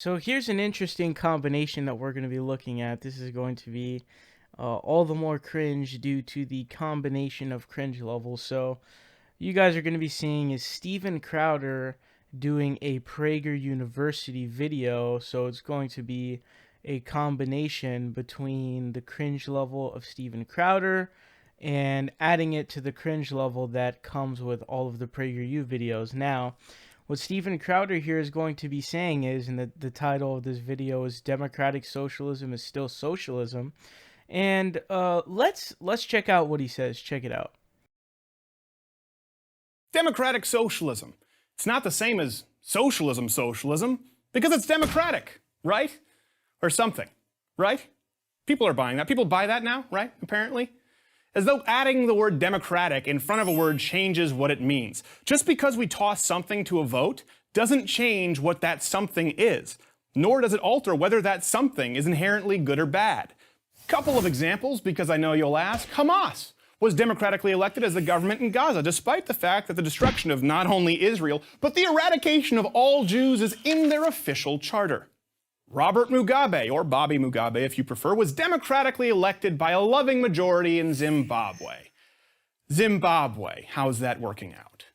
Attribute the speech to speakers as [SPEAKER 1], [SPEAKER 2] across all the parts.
[SPEAKER 1] So here's an interesting combination that we're going to be looking at. This is going to be all the more cringe due to the combination of cringe levels. So you guys are going to be seeing is Steven Crowder doing a Prager University video. So it's going to be a combination between the cringe level of Steven Crowder and adding it to the cringe level that comes with all of the PragerU videos. Now, what Steven Crowder here is going to be saying is, and the title of this video is "Democratic Socialism is Still Socialism," and let's check out what he says. Check it out.
[SPEAKER 2] Democratic socialism. It's not the same as socialism because it's democratic, right? Or something, right? People are buying that. People buy that now, right? Apparently. As though adding the word democratic in front of a word changes what it means. Just because we toss something to a vote doesn't change what that something is, nor does it alter whether that something is inherently good or bad. Couple of examples, because I know you'll ask. Hamas was democratically elected as the government in Gaza, despite the fact that the destruction of not only Israel, but the eradication of all Jews is in their official charter. Robert Mugabe, or Bobby Mugabe if you prefer, was democratically elected by a loving majority in Zimbabwe. Zimbabwe, how's that working out?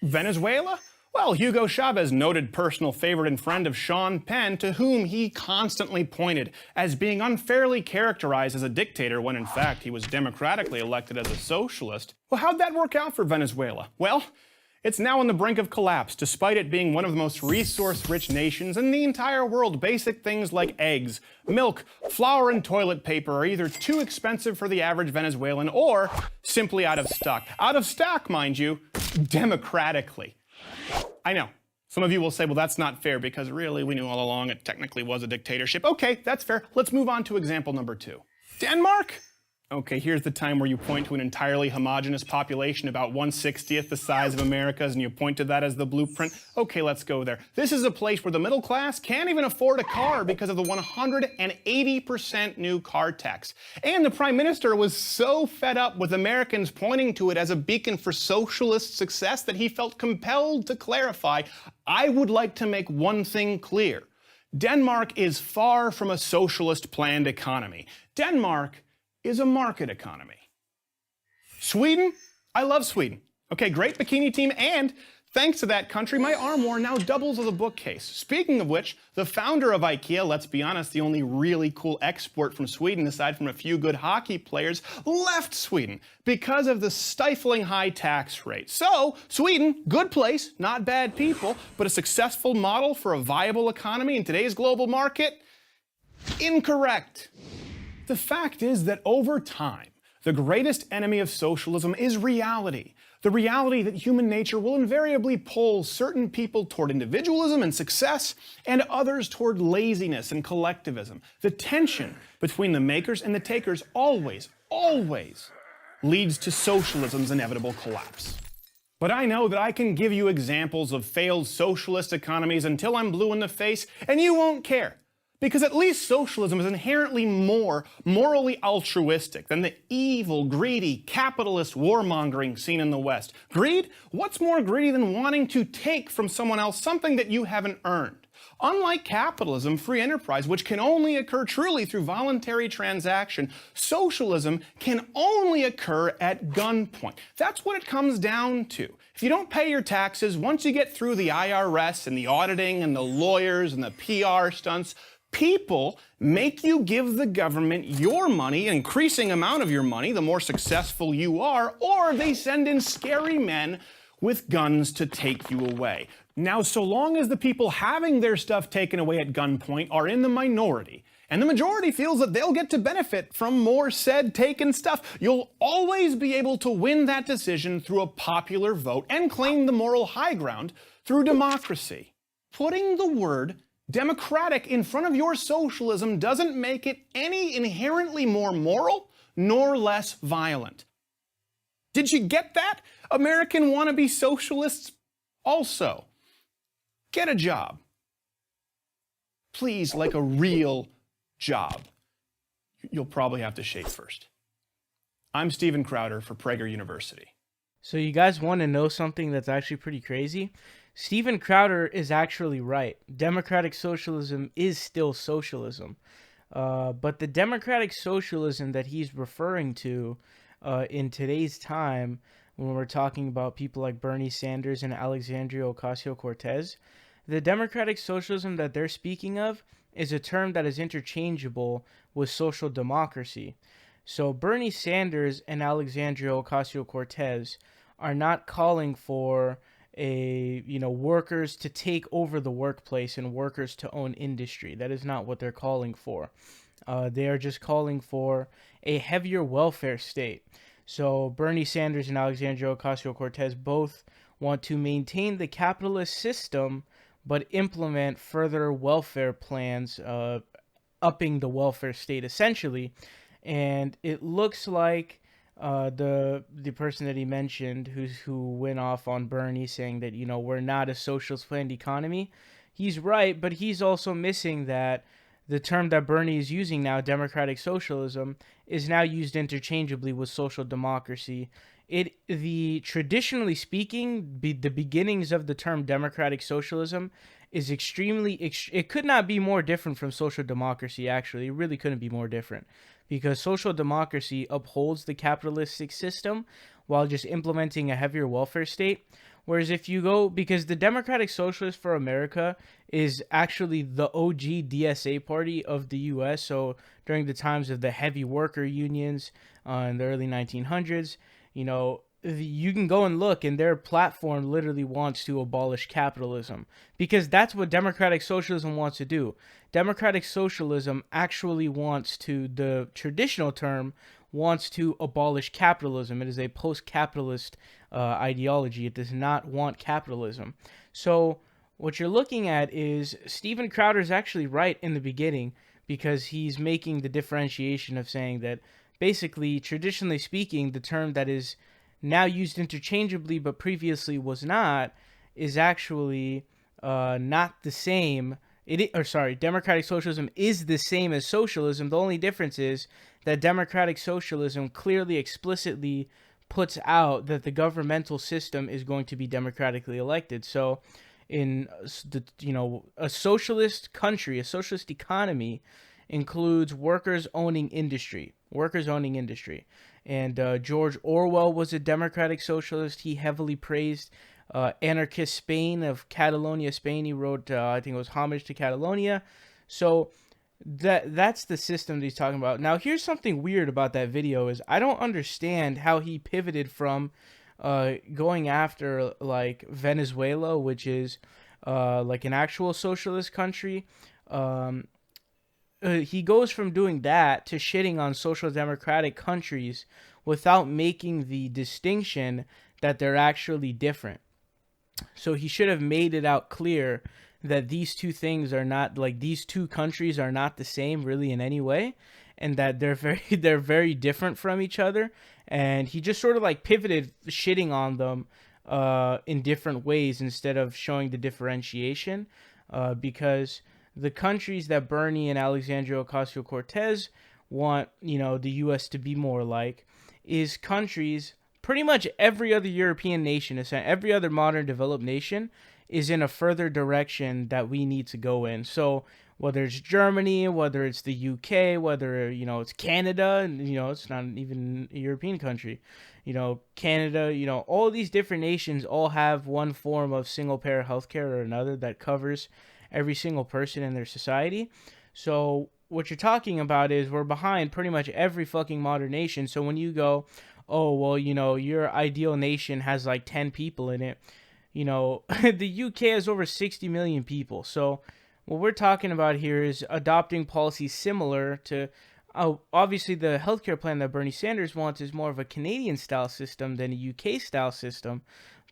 [SPEAKER 2] Venezuela? Well, Hugo Chavez, noted personal favorite and friend of Sean Penn, to whom he constantly pointed as being unfairly characterized as a dictator when in fact he was democratically elected as a socialist. Well, how'd that work out for Venezuela? Well, it's now on the brink of collapse, despite it being one of the most resource-rich nations in the entire world. Basic things like eggs, milk, flour, and toilet paper are either too expensive for the average Venezuelan or simply out of stock. Out of stock, mind you, democratically. I know. Some of you will say, well, that's not fair because really we knew all along it technically was a dictatorship. Okay, that's fair. Let's move on to example number 2. Denmark? Okay, here's the time where you point to an entirely homogenous population about 1/60th the size of America's and you point to that as the blueprint. Okay, let's go there. This is a place where the middle class can't even afford a car because of the 180% new car tax. And the Prime Minister was so fed up with Americans pointing to it as a beacon for socialist success that he felt compelled to clarify, I would like to make one thing clear. Denmark is far from a socialist planned economy. Denmark is a market economy. Sweden? I love Sweden. Okay, great bikini team, and thanks to that country, my armoire now doubles as a bookcase. Speaking of which, the founder of IKEA, let's be honest, the only really cool export from Sweden, aside from a few good hockey players, left Sweden because of the stifling high tax rate. So, Sweden, good place, not bad people, but a successful model for a viable economy in today's global market? Incorrect. The fact is that over time, the greatest enemy of socialism is reality. The reality that human nature will invariably pull certain people toward individualism and success, and others toward laziness and collectivism. The tension between the makers and the takers always leads to socialism's inevitable collapse. But I know that I can give you examples of failed socialist economies until I'm blue in the face, and you won't care. Because at least socialism is inherently more morally altruistic than the evil, greedy, capitalist warmongering seen in the West. Greed? What's more greedy than wanting to take from someone else something that you haven't earned? Unlike capitalism, free enterprise, which can only occur truly through voluntary transaction, socialism can only occur at gunpoint. That's what it comes down to. If you don't pay your taxes, once you get through the IRS and the auditing and the lawyers and the PR stunts, people make you give the government your money, an increasing amount of your money, the more successful you are, or they send in scary men with guns to take you away. Now, so long as the people having their stuff taken away at gunpoint are in the minority, and the majority feels that they'll get to benefit from more said taken stuff, you'll always be able to win that decision through a popular vote and claim the moral high ground through democracy. Putting the word democratic in front of your socialism doesn't make it any inherently more moral nor less violent. Did you get that? American wannabe socialists also. Get a job. Please, like a real job. You'll probably have to shave first. I'm Steven Crowder for Prager University.
[SPEAKER 1] So you guys want to know something that's actually pretty crazy? Steven Crowder is actually right. Democratic socialism is still socialism. But the democratic socialism that he's referring to in today's time, when we're talking about people like Bernie Sanders and Alexandria Ocasio Cortez, the democratic socialism that they're speaking of is a term that is interchangeable with social democracy. So Bernie Sanders and Alexandria Ocasio Cortez are not calling for workers to take over the workplace and workers to own industry. That is not what they're calling for. They are just calling for a heavier welfare state. So Bernie Sanders and Alexandria Ocasio Cortez both want to maintain the capitalist system, but implement further welfare plans, upping the welfare state essentially. And it looks like the person that he mentioned, who went off on Bernie saying that we're not a socialist planned economy. He's right, but he's also missing that the term that Bernie is using now, democratic socialism, is now used interchangeably with social democracy. The traditionally speaking, the beginnings of the term democratic socialism is it could not be more different from social democracy. Actually, it really couldn't be more different, because social democracy upholds the capitalistic system while just implementing a heavier welfare state. Whereas if you go, because the Democratic Socialist for America is actually the OG DSA party of the US. So during the times of the heavy worker unions in the early 1900s, you can go and look, and their platform literally wants to abolish capitalism, because that's what democratic socialism wants to do. Democratic socialism actually the traditional term wants to abolish capitalism. It is a post-capitalist ideology. It does not want capitalism. So what you're looking at is Steven Crowder is actually right in the beginning, because he's making the differentiation of saying that basically, traditionally speaking, the term that is now used interchangeably but previously was not, is actually not the same. Democratic socialism is the same as socialism. The only difference is that democratic socialism clearly, explicitly puts out that the governmental system is going to be democratically elected. So in a socialist country, a socialist economy includes workers owning industry. And George Orwell was a democratic socialist. He heavily praised anarchist Spain of Catalonia, Spain. He wrote, I think it was Homage to Catalonia. So that's the system that he's talking about. Now, here's something weird about that video is I don't understand how he pivoted from going after like Venezuela, which is like an actual socialist country. He goes from doing that to shitting on social democratic countries without making the distinction that they're actually different. So he should have made it out clear that these two things are not, like, these two countries are not the same really in any way, and that they're very different from each other. And he just sort of like pivoted shitting on them in different ways instead of showing the differentiation, because the countries that Bernie and Alexandria Ocasio-Cortez want, the U.S. to be more like, is countries, pretty much every other European nation, every other modern developed nation is in a further direction that we need to go in. So whether it's Germany, whether it's the UK, whether, it's Canada, and, it's not even a European country, Canada, all these different nations all have one form of single payer healthcare or another that covers every single person in their society. So what you're talking about is we're behind pretty much every fucking modern nation. So when you go, oh, well, your ideal nation has like 10 people in it, the UK has over 60 million people. So what we're talking about here is adopting policies similar to, obviously the healthcare plan that Bernie Sanders wants is more of a Canadian style system than a UK style system.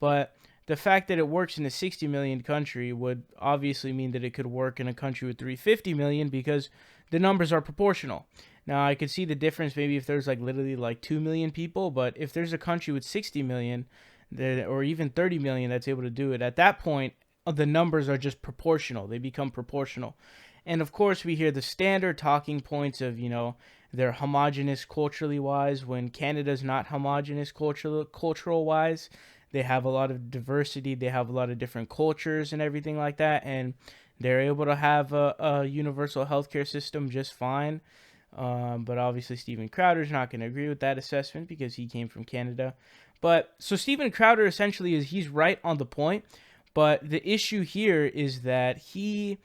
[SPEAKER 1] But the fact that it works in a 60 million country would obviously mean that it could work in a country with 350 million, because the numbers are proportional. Now, I could see the difference maybe if there's like literally like 2 million people, but if there's a country with 60 million or even 30 million that's able to do it, at that point, the numbers are just proportional. They become proportional. And of course, we hear the standard talking points of, they're homogenous culturally wise, when Canada's not homogenous cultural wise. They have a lot of diversity. They have a lot of different cultures and everything like that. And they're able to have a universal healthcare system just fine. But obviously, Steven Crowder's not going to agree with that assessment because he came from Canada. But so Steven Crowder essentially he's right on the point. But the issue here is that he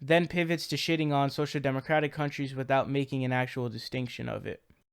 [SPEAKER 1] then pivots to shitting on social democratic countries without making an actual distinction of it.